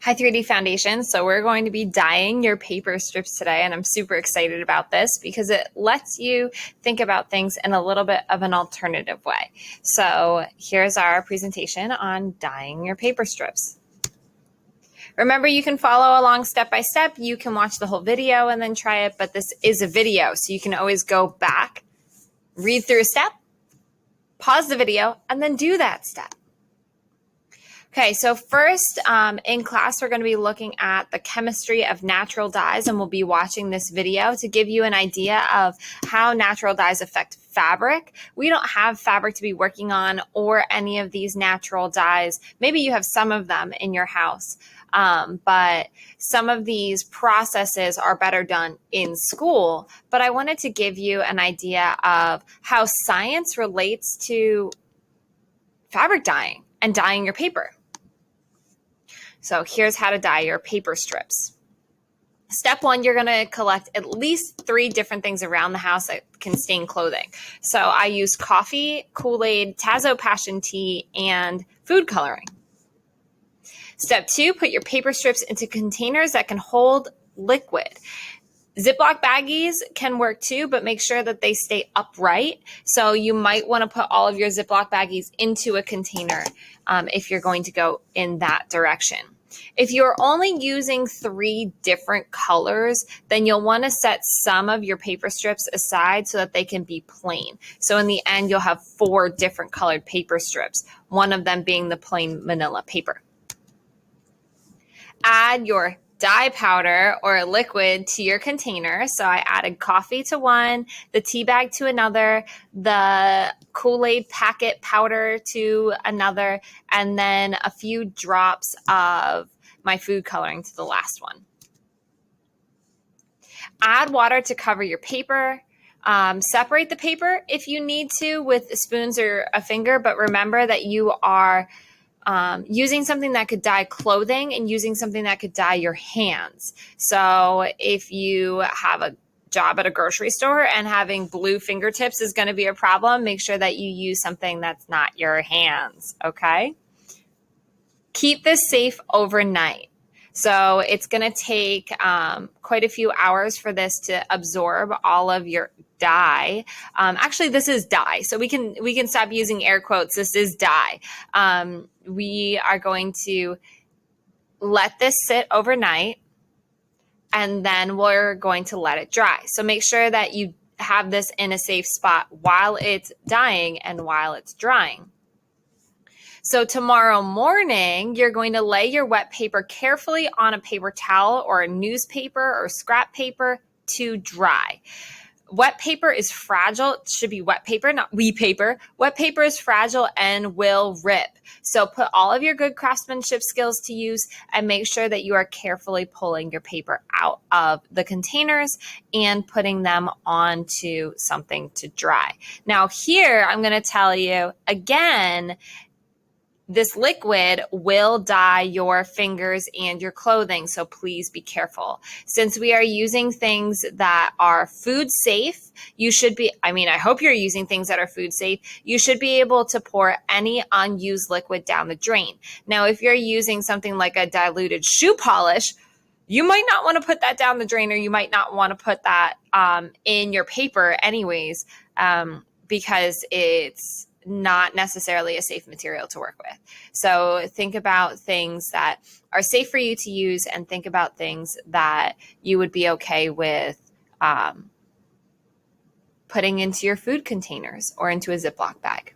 Hi 3D Foundation. So we're going to be dyeing your paper strips today, and I'm super excited about this because it lets you think about things in a little bit of an alternative way. So here's our presentation on dyeing your paper strips. Remember, you can follow along step by step. You can watch the whole video and then try it, but this is a video, so you can always go back, read through a step, pause the video, and then do that step. Okay, so first in class, we're going to be looking at the chemistry of natural dyes, and we'll be watching this video to give you an idea of how natural dyes affect fabric. We don't have fabric to be working on or any of these natural dyes. Maybe you have some of them in your house, but some of these processes are better done in school. But I wanted to give you an idea of how science relates to fabric dyeing and dyeing your paper. So here's how to dye your paper strips. Step one, you're going to collect at least 3 different things around the house that can stain clothing. So I use coffee, Kool-Aid, Tazo Passion Tea, and food coloring. Step 2, put your paper strips into containers that can hold liquid. Ziploc baggies can work too, but make sure that they stay upright. So you might want to put all of your Ziploc baggies into a container if you're going to go in that direction. If you're only using 3 different colors, then you'll want to set some of your paper strips aside so that they can be plain. So in the end, you'll have 4 different colored paper strips, one of them being the plain manila paper. Add your dye powder or liquid to your container. So I added coffee to one, the tea bag to another, the Kool-Aid packet powder to another, and then a few drops of my food coloring to the last one. Add water to cover your paper. Separate the paper if you need to with spoons or a finger, but remember that you are using something that could dye clothing and using something that could dye your hands. So if you have a job at a grocery store and having blue fingertips is going to be a problem, make sure that you use something that's not your hands, okay? Keep this safe overnight. So it's going to take quite a few hours for this to absorb all of your dye. Actually, this is dye, so we can stop using air quotes. This is dye. We are going to let this sit overnight, and then we're going to let it dry. So make sure that you have this in a safe spot while it's dyeing and while it's drying. So tomorrow morning, you're going to lay your wet paper carefully on a paper towel or a newspaper or scrap paper to dry. Wet paper is fragile. It should be wet paper, not wee paper. Wet paper is fragile and will rip. So put all of your good craftsmanship skills to use and make sure that you are carefully pulling your paper out of the containers and putting them onto something to dry. Now here, I'm going to tell you again, this liquid will dye your fingers and your clothing, so please be careful. Since we are using things that are food safe, you should be, I hope you're using things that are food safe. You should be able to pour any unused liquid down the drain. Now, if you're using something like a diluted shoe polish, you might not want to put that down the drain, or you might not want to put that in your paper anyways, because it's not necessarily a safe material to work with. So think about things that are safe for you to use and think about things that you would be okay with putting into your food containers or into a Ziploc bag.